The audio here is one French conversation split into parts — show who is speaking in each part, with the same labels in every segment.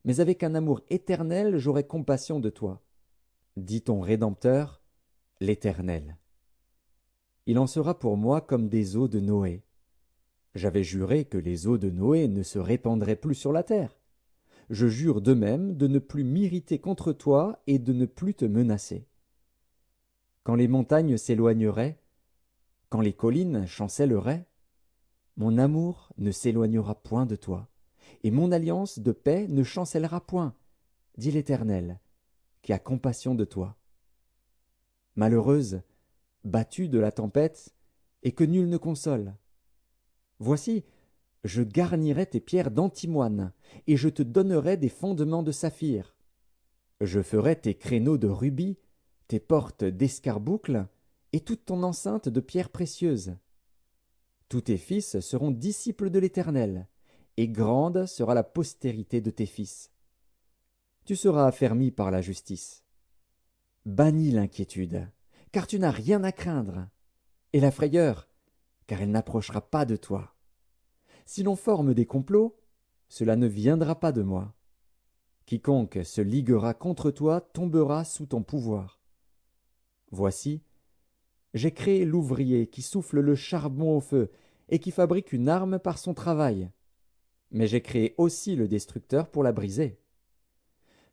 Speaker 1: mais avec un amour éternel j'aurai compassion de toi, dit ton Rédempteur, l'Éternel. Il en sera pour moi comme des eaux de Noé. J'avais juré que les eaux de Noé ne se répandraient plus sur la terre. Je jure de même de ne plus m'irriter contre toi et de ne plus te menacer. Quand les montagnes s'éloigneraient, quand les collines chancelleraient, mon amour ne s'éloignera point de toi, et mon alliance de paix ne chancellera point, dit l'Éternel, qui a compassion de toi. Malheureuse, battue de la tempête, et que nul ne console. Voici, je garnirai tes pierres d'antimoine, et je te donnerai des fondements de saphir. Je ferai tes créneaux de rubis, tes portes d'escarboucles, et toute ton enceinte de pierres précieuses. Tous tes fils seront disciples de l'Éternel, et grande sera la postérité de tes fils. Tu seras affermi par la justice. Bannis l'inquiétude, car tu n'as rien à craindre, et la frayeur, car elle n'approchera pas de toi. Si l'on forme des complots, cela ne viendra pas de moi. Quiconque se liguera contre toi tombera sous ton pouvoir. Voici, j'ai créé l'ouvrier qui souffle le charbon au feu et qui fabrique une arme par son travail. Mais j'ai créé aussi le destructeur pour la briser.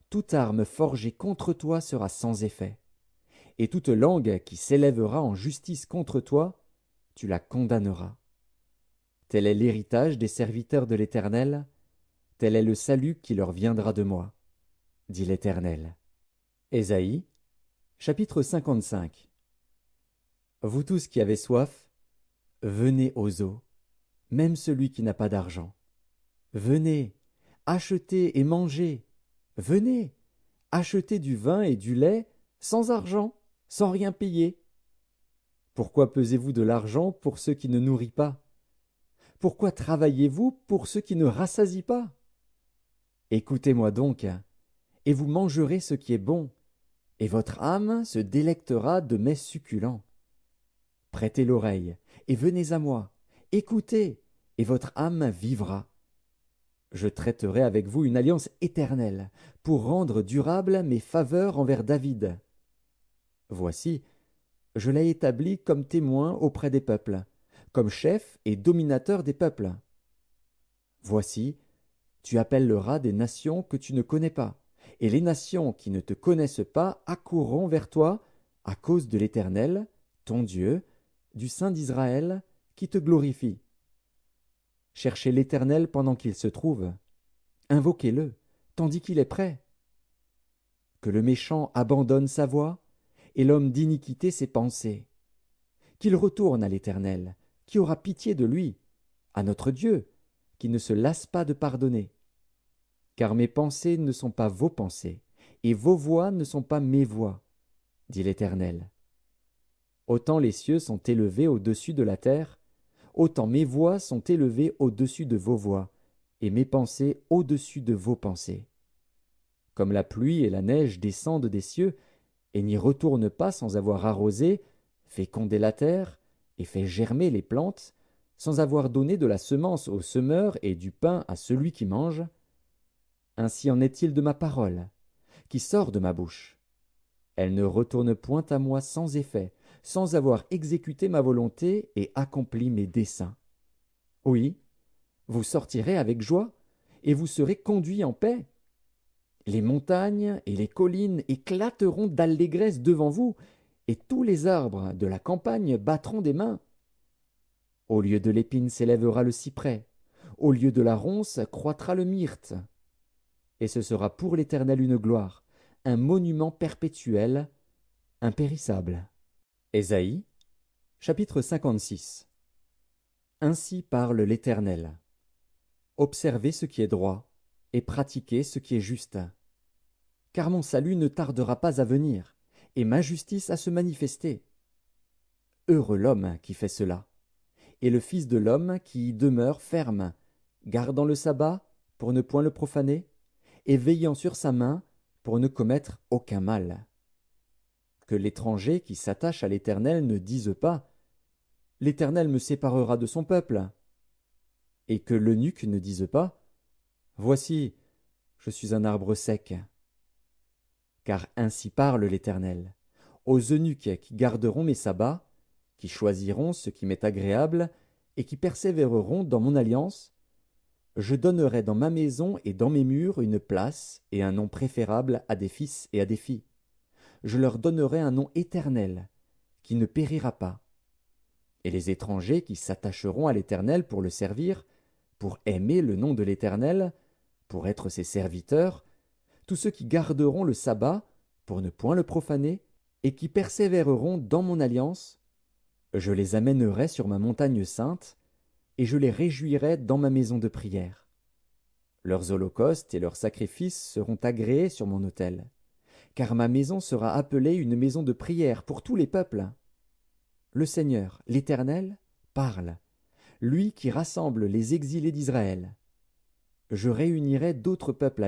Speaker 1: Toute arme forgée contre toi sera sans effet, et toute langue qui s'élèvera en justice contre toi, tu la condamneras. Tel est l'héritage des serviteurs de l'Éternel, tel est le salut qui leur viendra de moi, dit l'Éternel. Ésaïe, chapitre 55. Vous tous qui avez soif, venez aux eaux, même celui qui n'a pas d'argent. Venez, achetez et mangez. Venez, achetez du vin et du lait sans argent, sans rien payer. Pourquoi pesez-vous de l'argent pour ceux qui ne nourrissent pas? Pourquoi travaillez-vous pour ceux qui ne rassasient pas? Écoutez-moi donc, et vous mangerez ce qui est bon, et votre âme se délectera de mets succulents. Prêtez l'oreille, et venez à moi. Écoutez, et votre âme vivra. Je traiterai avec vous une alliance éternelle, pour rendre durables mes faveurs envers David. Voici, je l'ai établi comme témoin auprès des peuples, comme chef et dominateur des peuples. Voici, tu appelleras des nations que tu ne connais pas, et les nations qui ne te connaissent pas accourront vers toi à cause de l'Éternel, ton Dieu, du Saint d'Israël, qui te glorifie. Cherchez l'Éternel pendant qu'il se trouve, invoquez-le, tandis qu'il est prêt. Que le méchant abandonne sa voie, et l'homme d'iniquité ses pensées. Qu'il retourne à l'Éternel, qui aura pitié de lui, à notre Dieu, qui ne se lasse pas de pardonner. Car mes pensées ne sont pas vos pensées, et vos voies ne sont pas mes voies, dit l'Éternel. Autant les cieux sont élevés au-dessus de la terre, autant mes voies sont élevées au-dessus de vos voies, et mes pensées au-dessus de vos pensées. Comme la pluie et la neige descendent des cieux, et n'y retournent pas sans avoir arrosé, fécondé la terre, et fait germer les plantes, sans avoir donné de la semence au semeur et du pain à celui qui mange, ainsi en est-il de ma parole, qui sort de ma bouche. Elle ne retourne point à moi sans effet, sans avoir exécuté ma volonté et accompli mes desseins. Oui, vous sortirez avec joie, et vous serez conduits en paix. Les montagnes et les collines éclateront d'allégresse devant vous, et tous les arbres de la campagne battront des mains. Au lieu de l'épine s'élèvera le cyprès, au lieu de la ronce croîtra le myrte. Et ce sera pour l'Éternel une gloire, un monument perpétuel, impérissable. Ésaïe, chapitre 56. Ainsi parle l'Éternel. Observez ce qui est droit, et pratiquez ce qui est juste. Car mon salut ne tardera pas à venir, et ma justice à se manifester. Heureux l'homme qui fait cela, et le Fils de l'homme qui y demeure ferme, gardant le sabbat pour ne point le profaner, et veillant sur sa main pour ne commettre aucun mal. Que l'étranger qui s'attache à l'Éternel ne dise pas « L'Éternel me séparera de son peuple », et que l'eunuque ne dise pas « Voici, je suis un arbre sec. Car ainsi parle l'Éternel. Aux eunuques qui garderont mes sabbats, qui choisiront ce qui m'est agréable, et qui persévéreront dans mon alliance, je donnerai dans ma maison et dans mes murs une place et un nom préférable à des fils et à des filles. Je leur donnerai un nom éternel, qui ne périra pas. Et les étrangers qui s'attacheront à l'Éternel pour le servir, pour aimer le nom de l'Éternel, pour être ses serviteurs, tous ceux qui garderont le sabbat, pour ne point le profaner, et qui persévéreront dans mon alliance, je les amènerai sur ma montagne sainte, et je les réjouirai dans ma maison de prière. Leurs holocaustes et leurs sacrifices seront agréés sur mon autel, car ma maison sera appelée une maison de prière pour tous les peuples. Le Seigneur, l'Éternel, parle, lui qui rassemble les exilés d'Israël. Je réunirai d'autres peuples